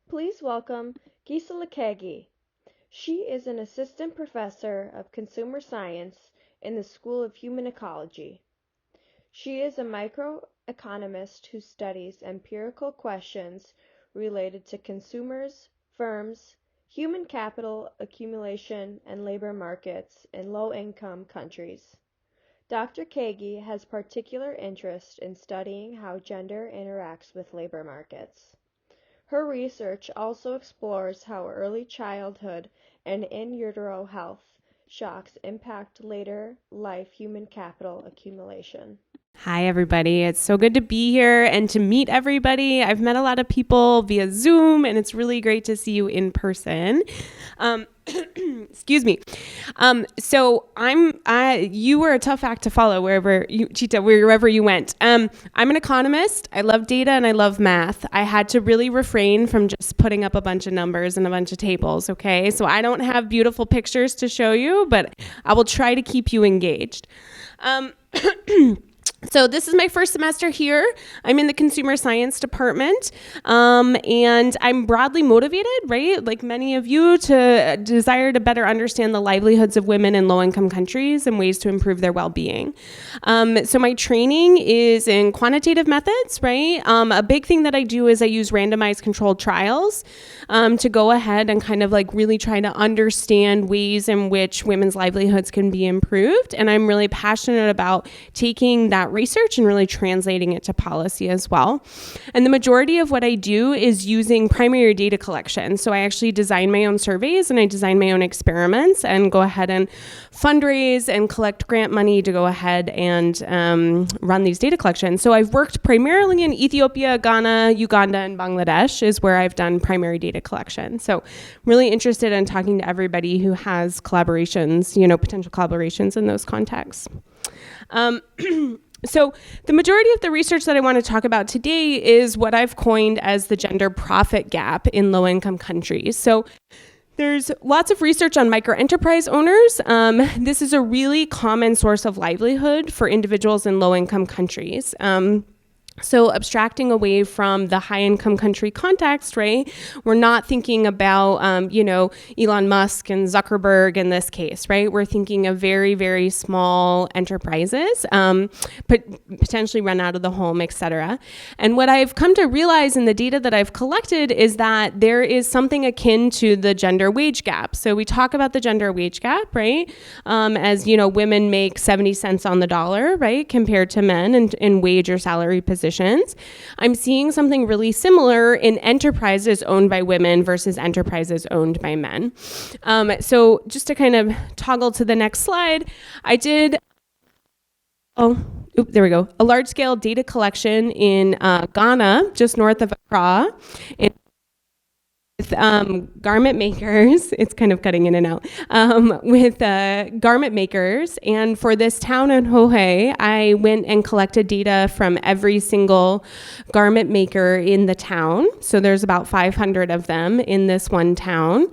Please welcome Gisella Kagy. She is an assistant professor of consumer science in the School of Human Ecology. She is a microeconomist who studies empirical questions related to consumers, firms, human capital accumulation, and labor markets in low-income countries. Dr. Kagy has particular interest in studying how gender interacts with labor markets. Her research also explores how early childhood and in utero health shocks impact later life human capital accumulation. Hi, everybody. It's so good to be here and to meet everybody. I've met a lot of people via Zoom, and it's really great to see you in person. Excuse me. You were a tough act to follow wherever you went. I'm an economist. I love data and I love math. I had to really refrain from just putting up a bunch of numbers and a bunch of tables. Okay. So I don't have beautiful pictures to show you, but I will try to keep you engaged. So this is my first semester here. I'm in the consumer science department, and I'm broadly motivated, right, like many of you, to desire to better understand the livelihoods of women in low-income countries and ways to improve their well-being. So my training is in quantitative methods, right? A big thing that I do is I use randomized controlled trials to go ahead and kind of like really try to understand ways in which women's livelihoods can be improved. And I'm really passionate about taking that research and really translating it to policy as well. And the majority of what I do is using primary data collection. So I actually design my own surveys and I design my own experiments and go ahead and fundraise and collect grant money to go ahead and run these data collections. So I've worked primarily in Ethiopia, Ghana, Uganda, and Bangladesh is where I've done primary data collection. So I'm really interested in talking to everybody who has collaborations, potential collaborations in those contexts. So the majority of the research that I want to talk about today is what I've coined as the gender profit gap in low-income countries. So there's lots of research on microenterprise owners. This is a really common source of livelihood for individuals in low-income countries. So abstracting away from the high-income country context, right? We're not thinking about, Elon Musk and Zuckerberg in this case, right? We're thinking of very, very small enterprises, potentially run out of the home, et cetera. And what I've come to realize in the data that I've collected is that there is something akin to the gender wage gap. So we talk about the gender wage gap, right? As, women make 70 cents on the dollar, right? Compared to men in wage or salary positions. I'm seeing something really similar in enterprises owned by women versus enterprises owned by men. So just to kind of toggle to the next slide, I did, there we go, a large-scale data collection in Ghana, just north of Accra, with garment makers. It's kind of cutting in and out. With garment makers. And for this town in Hohe, I went and collected data from every single garment maker in the town. So there's about 500 of them in this one town.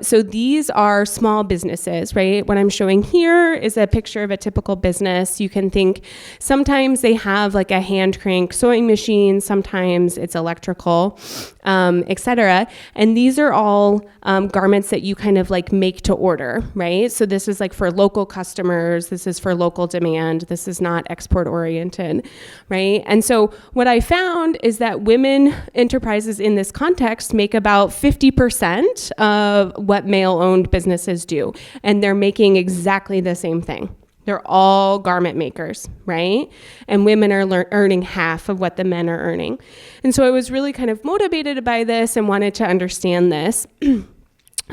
So these are small businesses, right? What I'm showing here is a picture of a typical business. You can think sometimes they have like a hand crank sewing machine, sometimes it's electrical, etc. And these are all garments that you kind of like make to order, right? So this is like for local customers. This is for local demand. This is not export oriented, right? And so what I found is that women enterprises in this context make about 50% of what male-owned businesses do. And they're making exactly the same thing. They're all garment makers, right? And women are earning half of what the men are earning. And so I was really kind of motivated by this and wanted to understand this.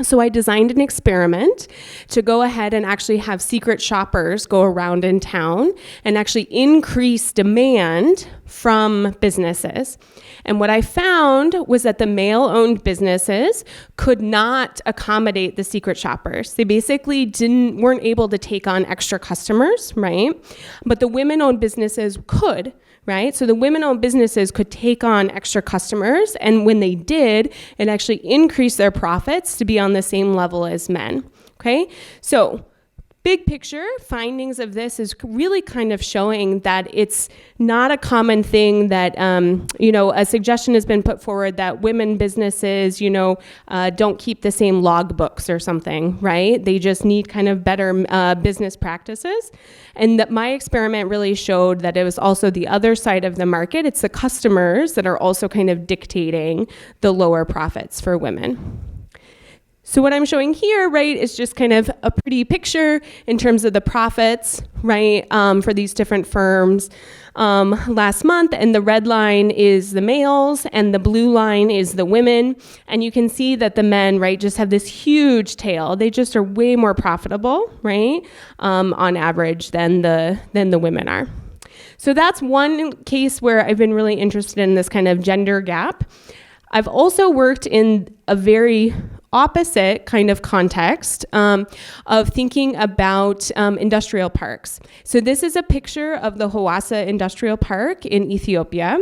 So I designed an experiment to go ahead and actually have secret shoppers go around in town and actually increase demand from businesses. And what I found was that the male-owned businesses could not accommodate the secret shoppers. They basically weren't able to take on extra customers, right? But the women-owned businesses could, right? So the women-owned businesses could take on extra customers, and when they did, it actually increased their profits to be on the same level as men, okay? So Big picture findings of this is really kind of showing that it's not a common thing that, a suggestion has been put forward that women businesses, don't keep the same log books or something, right? They just need kind of better business practices. And that my experiment really showed that it was also the other side of the market. It's the customers that are also kind of dictating the lower profits for women. So what I'm showing here, right, is just kind of a pretty picture in terms of the profits, right, for these different firms last month. And the red line is the males and the blue line is the women. And you can see that the men, right, just have this huge tail. They just are way more profitable, right, on average than the women are. So that's one case where I've been really interested in this kind of gender gap. I've also worked in a very opposite kind of context of thinking about industrial parks. So this is a picture of the Hawassa Industrial Park in Ethiopia.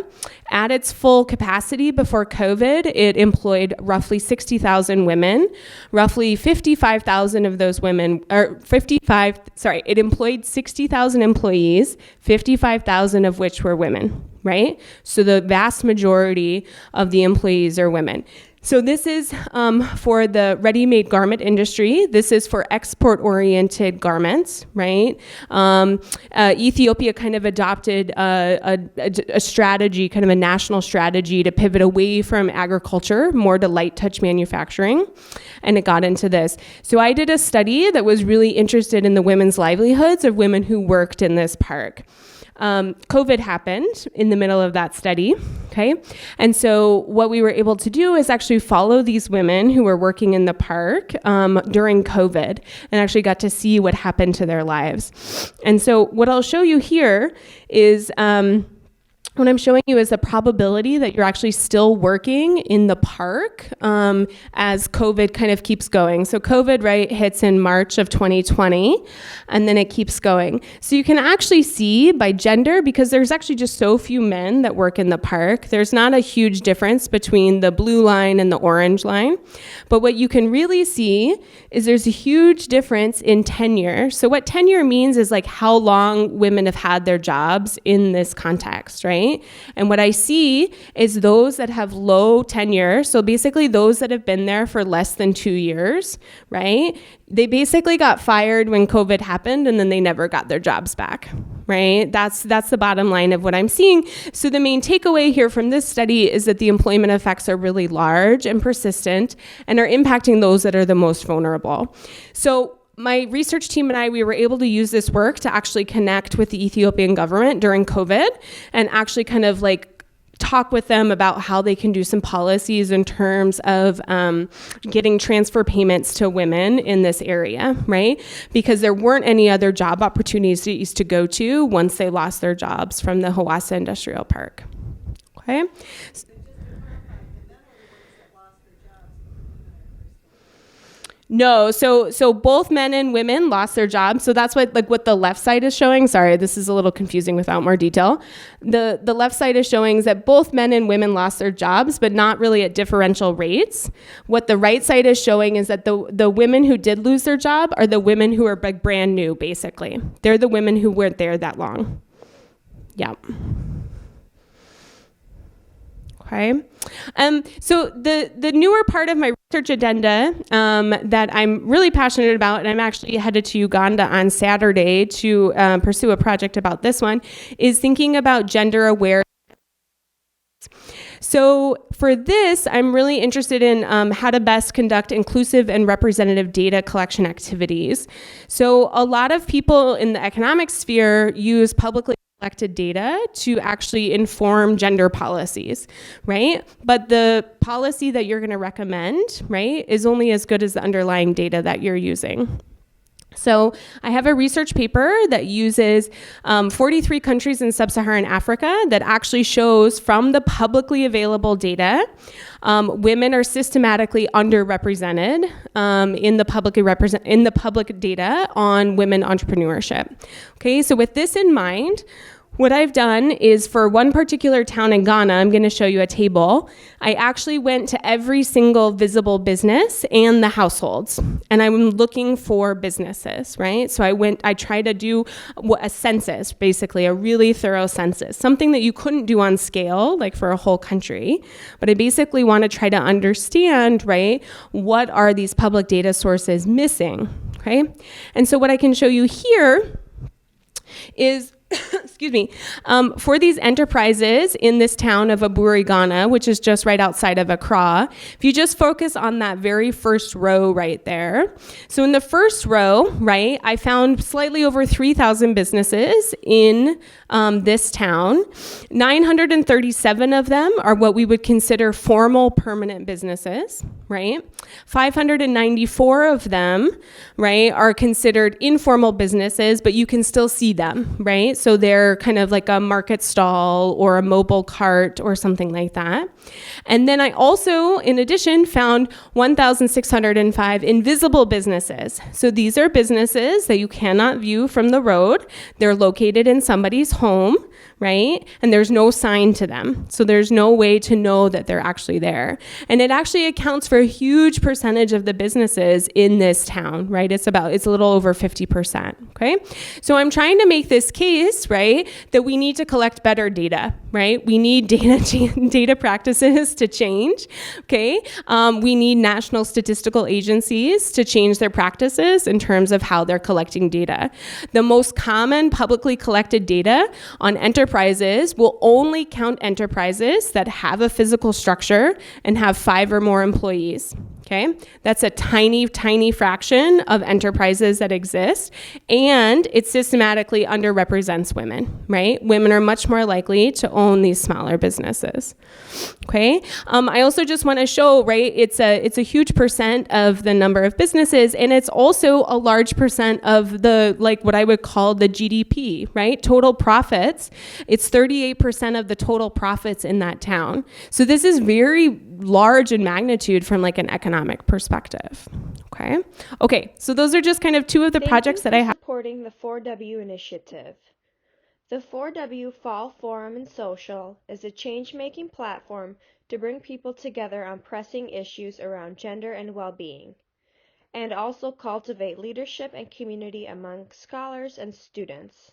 At its full capacity before COVID, it employed roughly 60,000 women. Roughly 55,000 of those women, it employed 60,000 employees, 55,000 of which were women, right? So the vast majority of the employees are women. So this is for the ready-made garment industry. This is for export-oriented garments, right? Ethiopia kind of adopted a strategy, kind of a national strategy to pivot away from agriculture, more to light touch manufacturing, and it got into this. So I did a study that was really interested in the women's livelihoods of women who worked in this park. COVID happened in the middle of that study, okay? And so what we were able to do is actually follow these women who were working in the park during COVID and actually got to see what happened to their lives. And so what I'll show you here is what I'm showing you is the probability that you're actually still working in the park as COVID kind of keeps going. So COVID, right, hits in March of 2020, and then it keeps going. So you can actually see by gender, because there's actually just so few men that work in the park, there's not a huge difference between the blue line and the orange line. But what you can really see is there's a huge difference in tenure. So what tenure means is like how long women have had their jobs in this context, right? And what I see is those that have low tenure, so basically those that have been there for less than 2 years, right? They basically got fired when COVID happened and then they never got their jobs back, right? That's the bottom line of what I'm seeing. So the main takeaway here from this study is that the employment effects are really large and persistent and are impacting those that are the most vulnerable. So my research team and I, we were able to use this work to actually connect with the Ethiopian government during COVID and actually kind of like talk with them about how they can do some policies in terms of getting transfer payments to women in this area, right? Because there weren't any other job opportunities to go to once they lost their jobs from the Hawassa Industrial Park, okay? No, so both men and women lost their jobs. So that's what the left side is showing. Sorry, this is a little confusing without more detail. The left side is showing is that both men and women lost their jobs, but not really at differential rates. What the right side is showing is that the women who did lose their job are the women who are like brand new, basically. They're the women who weren't there that long. Yeah. Okay. So the newer part of my research agenda that I'm really passionate about, and I'm actually headed to Uganda on Saturday to pursue a project about this one, is thinking about gender awareness. So for this, I'm really interested in how to best conduct inclusive and representative data collection activities. So a lot of people in the economic sphere use publicly collected data to actually inform gender policies, right? But the policy that you're going to recommend, right, is only as good as the underlying data that you're using. So I have a research paper that uses 43 countries in sub-Saharan Africa that actually shows from the publicly available data, women are systematically underrepresented in the public data on women entrepreneurship. Okay, so with this in mind, What I've done is for one particular town in Ghana, I'm going to show you a table. I actually went to every single visible business and the households, and I'm looking for businesses, right? So I tried to do a census, basically a really thorough census, something that you couldn't do on scale, like for a whole country. But I basically want to try to understand, right, what are these public data sources missing, okay? And so what I can show you here is excuse me, for these enterprises in this town of Aburi, Ghana, which is just right outside of Accra, if you just focus on that very first row right there. So in the first row, right, I found slightly over 3,000 businesses in this town. 937 of them are what we would consider formal permanent businesses, right? 594 of them, right, are considered informal businesses, but you can still see them, right? So they're kind of like a market stall or a mobile cart or something like that. And then I also, in addition, found 1,605 invisible businesses. So these are businesses that you cannot view from the road. They're located in somebody's home, right? And there's no sign to them. So there's no way to know that they're actually there. And it actually accounts for a huge percentage of the businesses in this town, right? It's a little over 50%, okay? So I'm trying to make this case, right, that we need to collect better data, right? We need data practices to change, okay? We need national statistical agencies to change their practices in terms of how they're collecting data. The most common publicly collected data on enterprises will only count enterprises that have a physical structure and have 5 or more employees. Okay, that's a tiny, tiny fraction of enterprises that exist, and it systematically underrepresents women, right? Women are much more likely to own these smaller businesses. Okay, I also just want to show, right, it's a huge percent of the number of businesses, and it's also a large percent of the, like, what I would call the GDP, right? Total profits. It's 38% of the total profits in that town. So this is very large in magnitude from like an economic perspective. Okay, so those are just kind of two of the projects that I have. Supporting the 4W initiative. The 4W Fall Forum and Social is a change-making platform to bring people together on pressing issues around gender and well-being, and also cultivate leadership and community among scholars and students.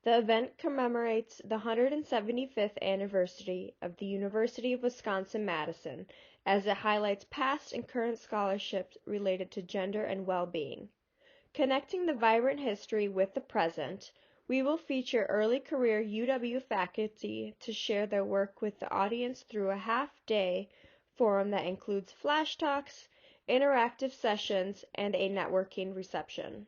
The event commemorates the 175th anniversary of the University of Wisconsin-Madison, as it highlights past and current scholarships related to gender and well-being. Connecting the vibrant history with the present, we will feature early career UW faculty to share their work with the audience through a half-day forum that includes flash talks, interactive sessions, and a networking reception.